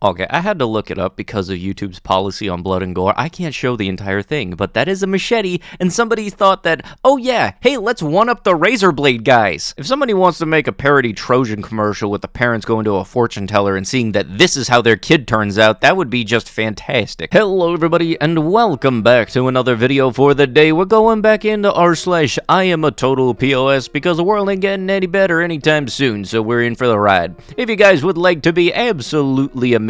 Okay, I had to look it up because of YouTube's policy on blood and gore. I can't show the entire thing, but that is a machete, and somebody thought that, oh yeah, hey, let's one-up the razor blade guys. If somebody wants to make a parody Trojan commercial with the parents going to a fortune teller and seeing that this is how their kid turns out, that would be just fantastic. Hello everybody, and welcome back to another video for the day. We're going back into r/iamatotalPOS because the world ain't getting any better anytime soon, so we're in for the ride. If you guys would like to be absolutely amazing,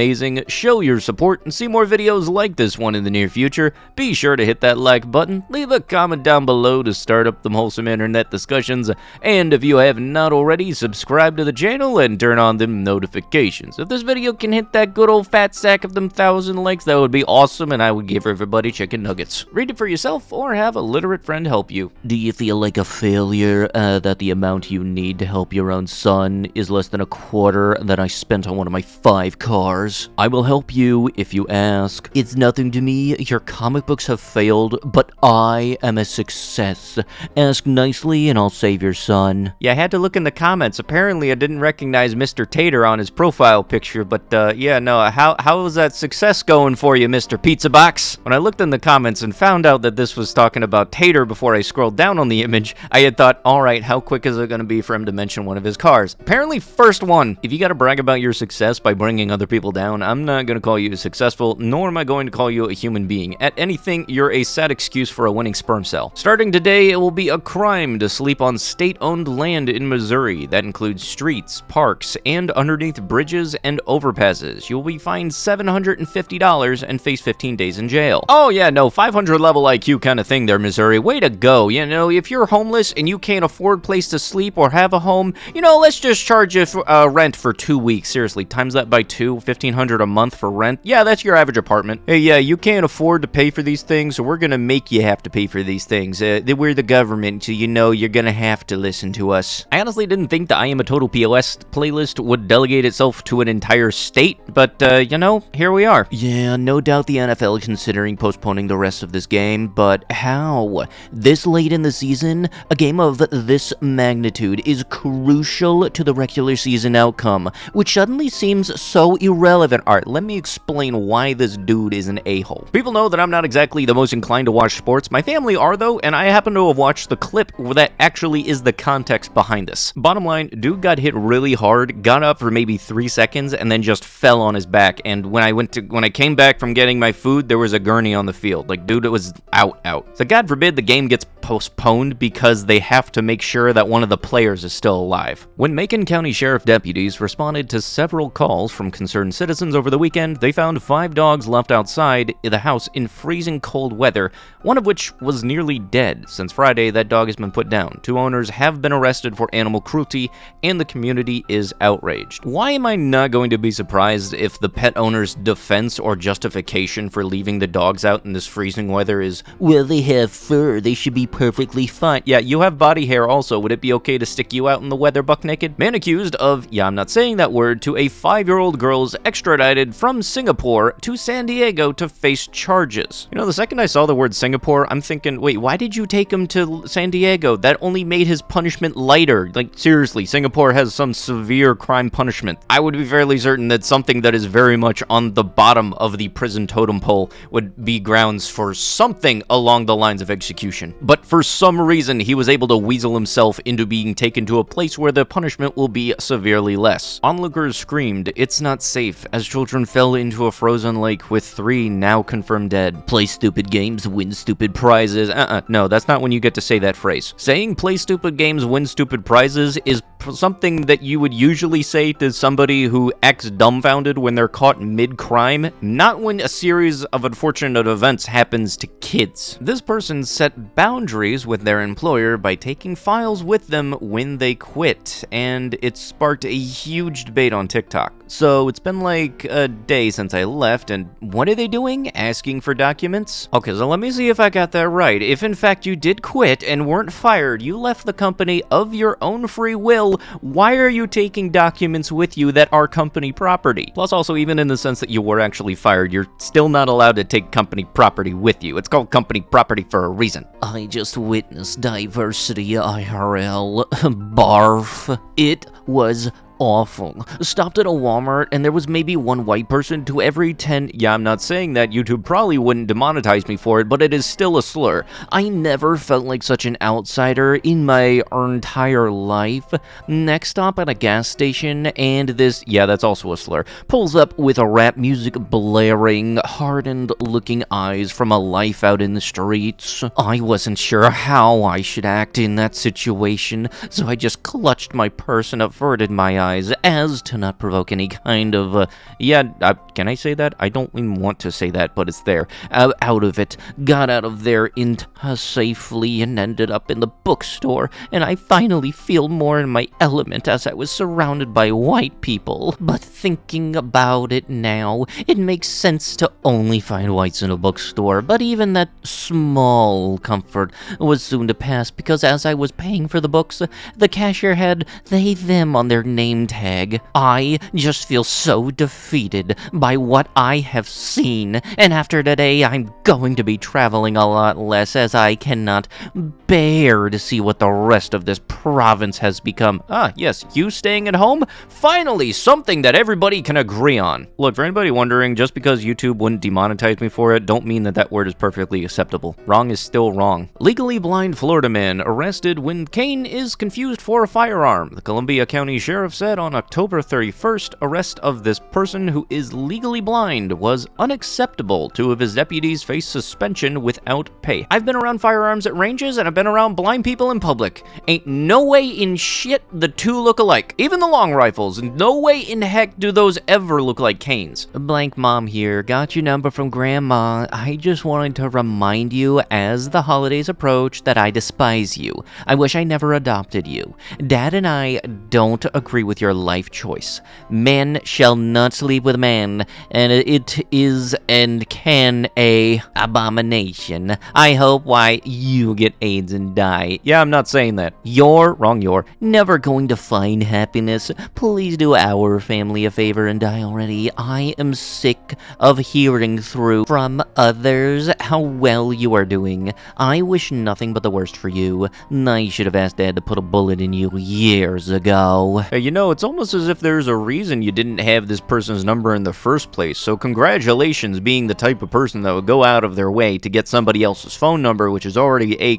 show your support, and see more videos like this one in the near future, be sure to hit that like button, leave a comment down below to start up them wholesome internet discussions, and if you have not already, subscribe to the channel and turn on them notifications. If this video can hit that good old fat sack of them 1,000 likes, that would be awesome, and I would give everybody chicken nuggets. Read it for yourself, or have a literate friend help you. Do you feel like a failure, that the amount you need to help your own son is less than a quarter that I spent on one of my 5 cars? I will help you if you ask. It's nothing to me. Your comic books have failed, but I am a success. Ask nicely and I'll save your son. Yeah, I had to look in the comments. Apparently, I didn't recognize Mr. Tater on his profile picture, but yeah, no, how was that success going for you, Mr. Pizza Box? When I looked in the comments and found out that this was talking about Tater before I scrolled down on the image, I had thought, alright, how quick is it going to be for him to mention one of his cars? Apparently, first one. If you gotta brag about your success by bringing other people down, I'm not going to call you successful, nor am I going to call you a human being. At anything, you're a sad excuse for a winning sperm cell. Starting today, it will be a crime to sleep on state-owned land in Missouri. That includes streets, parks, and underneath bridges and overpasses. You'll be fined $750 and face 15 days in jail. Oh yeah, no, 500 level IQ kind of thing there, Missouri. Way to go. You know, if you're homeless and you can't afford a place to sleep or have a home, you know, let's just charge you rent for 2 weeks. Seriously, times that by 2, $1,500 a month for rent. Yeah, that's your average apartment. Hey, yeah, you can't afford to pay for these things, so we're gonna make you have to pay for these things. We're the government, so you know you're gonna have to listen to us. I honestly didn't think the I Am a Total POS playlist would delegate itself to an entire state, but, you know, here we are. Yeah, no doubt the NFL is considering postponing the rest of this game, but how? This late in the season, a game of this magnitude is crucial to the regular season outcome, which suddenly seems so irrelevant. Alright, let me explain why this dude is an a-hole. People know that I'm not exactly the most inclined to watch sports. My family are, though, and I happen to have watched the clip that actually is the context behind this. Bottom line, dude got hit really hard, got up for maybe 3 seconds, and then just fell on his back, and when I came back from getting my food, there was a gurney on the field. Like, dude, it was out. So God forbid the game gets postponed because they have to make sure that one of the players is still alive. When Macon County Sheriff deputies responded to several calls from concerned citizens over the weekend, they found 5 dogs left outside the house in freezing cold weather, one of which was nearly dead. Since Friday, that dog has been put down. 2 owners have been arrested for animal cruelty, and the community is outraged. Why am I not going to be surprised if the pet owner's defense or justification for leaving the dogs out in this freezing weather is, well, they have fur, they should be perfectly fine. Yeah, you have body hair also. Would it be okay to stick you out in the weather buck naked? Man accused of, yeah, I'm not saying that word, to a 5-year-old girl's extradited from Singapore to San Diego to face charges. You know, the second I saw the word Singapore, I'm thinking, wait, why did you take him to San Diego? That only made his punishment lighter. Like, seriously, Singapore has some severe crime punishment. I would be fairly certain that something that is very much on the bottom of the prison totem pole would be grounds for something along the lines of execution. But for some reason, he was able to weasel himself into being taken to a place where the punishment will be severely less. Onlookers screamed, "It's not safe," as children fell into a frozen lake with 3 now confirmed dead. Play stupid games, win stupid prizes. No, that's not when you get to say that phrase. Saying play stupid games, win stupid prizes is something that you would usually say to somebody who acts dumbfounded when they're caught mid-crime, not when a series of unfortunate events happens to kids. This person set boundaries with their employer by taking files with them when they quit, and it sparked a huge debate on TikTok. So it's been like a day since I left, and what are they doing? Asking for documents? Okay, so let me see if I got that right. If in fact you did quit and weren't fired, you left the company of your own free will, why are you taking documents with you that are company property? Plus also, even in the sense that you were actually fired, you're still not allowed to take company property with you. It's called company property for a reason. I just witnessed diversity IRL. Barf. It was awful. Stopped at a Walmart and there was maybe one white person to every 10. Yeah, I'm not saying that. YouTube probably wouldn't demonetize me for it, but it is still a slur. I never felt like such an outsider in my entire life. Next stop at a gas station, and this, yeah, that's also a slur, pulls up with a rap music blaring, hardened looking eyes from a life out in the streets. I wasn't sure how I should act in that situation, so I just clutched my purse and averted my eyes as to not provoke any kind of, can I say that? I don't even want to say that, but it's there. Out of it, got out of there safely and ended up in the bookstore, and I finally feel more in my element as I was surrounded by white people. But thinking about it now, it makes sense to only find whites in a bookstore, but even that small comfort was soon to pass, because as I was paying for the books, the cashier had they, them on their name tag. I just feel so defeated by what I have seen, and after today, I'm going to be traveling a lot less, as I cannot bear to see what the rest of this province has become. Ah, yes, you staying at home? Finally, something that everybody can agree on. Look, for anybody wondering, just because YouTube wouldn't demonetize me for it, don't mean that that word is perfectly acceptable. Wrong is still wrong. Legally blind Florida man arrested when cane is confused for a firearm. The Columbia County Sheriff said on October 31st, arrest of this person who is legally blind was unacceptable. Two of his deputies face suspension without pay. I've been around firearms at ranges, and I've been around blind people in public. Ain't no way in shit the two look alike. Even the long rifles, no way in heck do those ever look like canes. Blank mom here, got your number from grandma. I just wanted to remind you as the holidays approach that I despise you. I wish I never adopted you. Dad and I don't agree with your life choice. Man shall not sleep with man, and it is and can a abomination. I hope why you get AIDS and die. Yeah, I'm not saying that. You're never going to find happiness. Please do our family a favor and die already. I am sick of hearing through from others how well you are doing. I wish nothing but the worst for you. I should have asked Dad to put a bullet in you years ago. Hey, you know, it's almost as if there's a reason you didn't have this person's number in the first place, so congratulations being the type of person that would go out of their way to get somebody else's phone number, which is already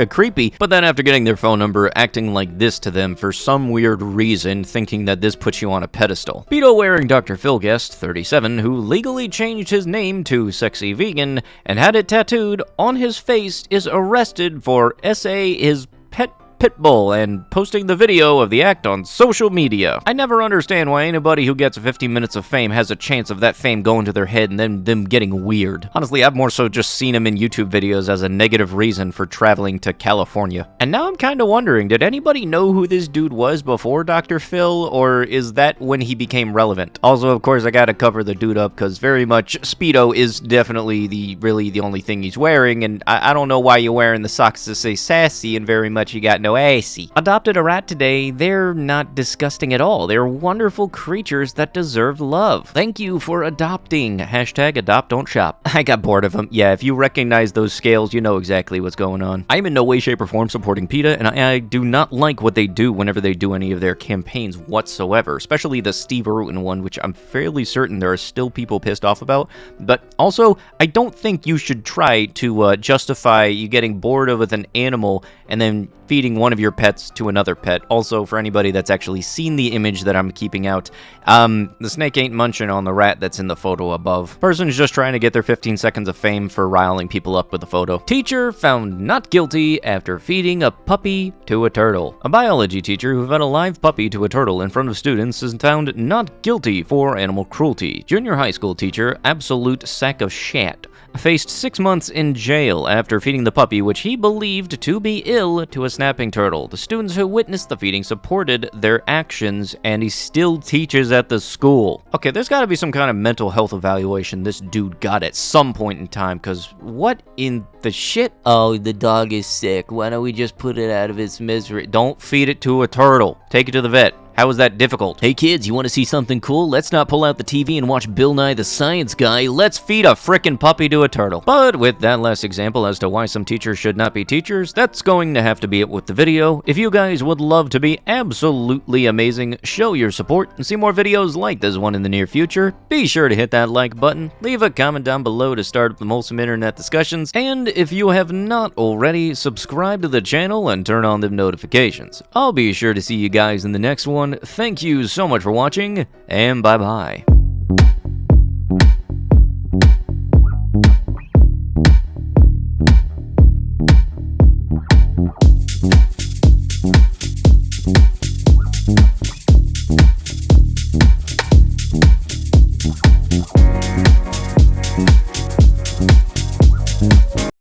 creepy, but then after getting their phone number, acting like this to them for some weird reason, thinking that this puts you on a pedestal. Speedo-wearing Dr. Phil Guest, 37, who legally changed his name to Sexy Vegan and had it tattooed on his face, is arrested for SA his pet Pitbull and posting the video of the act on social media. I never understand why anybody who gets 15 minutes of fame has a chance of that fame going to their head and then them getting weird. Honestly, I've more so just seen him in YouTube videos as a negative reason for traveling to California. And now I'm kind of wondering, did anybody know who this dude was before Dr. Phil, or is that when he became relevant? Also, of course, I gotta cover the dude up because very much Speedo is definitely really the only thing he's wearing, and I don't know why you're wearing the socks to say sassy and very much you got no assy. Adopted a rat today. They're not disgusting at all. They're wonderful creatures that deserve love. Thank you for adopting. Hashtag adopt, don't shop. I got bored of them. Yeah, if you recognize those scales, you know exactly what's going on. I am in no way, shape, or form supporting PETA, and I do not like what they do whenever they do any of their campaigns whatsoever, especially the Steve Irwin one, which I'm fairly certain there are still people pissed off about. But also, I don't think you should try to justify you getting bored with an animal and then feeding one of your pets to another pet. Also, for anybody that's actually seen the image that I'm keeping out, the snake ain't munching on the rat that's in the photo above. Person's just trying to get their 15 seconds of fame for riling people up with the photo. Teacher found not guilty after feeding a puppy to a turtle. A biology teacher who fed a live puppy to a turtle in front of students is found not guilty for animal cruelty. Junior high school teacher, absolute sack of shat, faced 6 months in jail after feeding the puppy, which he believed to be ill, to a snapping turtle. The students who witnessed the feeding supported their actions, and he still teaches at the school. Okay, there's gotta be some kind of mental health evaluation this dude got at some point in time, because what in the shit? Oh, the dog is sick. Why don't we just put it out of its misery? Don't feed it to a turtle. Take it to the vet. How is that difficult? Hey kids, you want to see something cool? Let's not pull out the TV and watch Bill Nye the Science Guy. Let's feed a frickin' puppy to a turtle. But with that last example as to why some teachers should not be teachers, that's going to have to be it with the video. If you guys would love to be absolutely amazing, show your support, and see more videos like this one in the near future, be sure to hit that like button, leave a comment down below to start up the wholesome internet discussions, and if you have not already, subscribe to the channel and turn on the notifications. I'll be sure to see you guys in the next one. Thank you so much for watching, and bye-bye.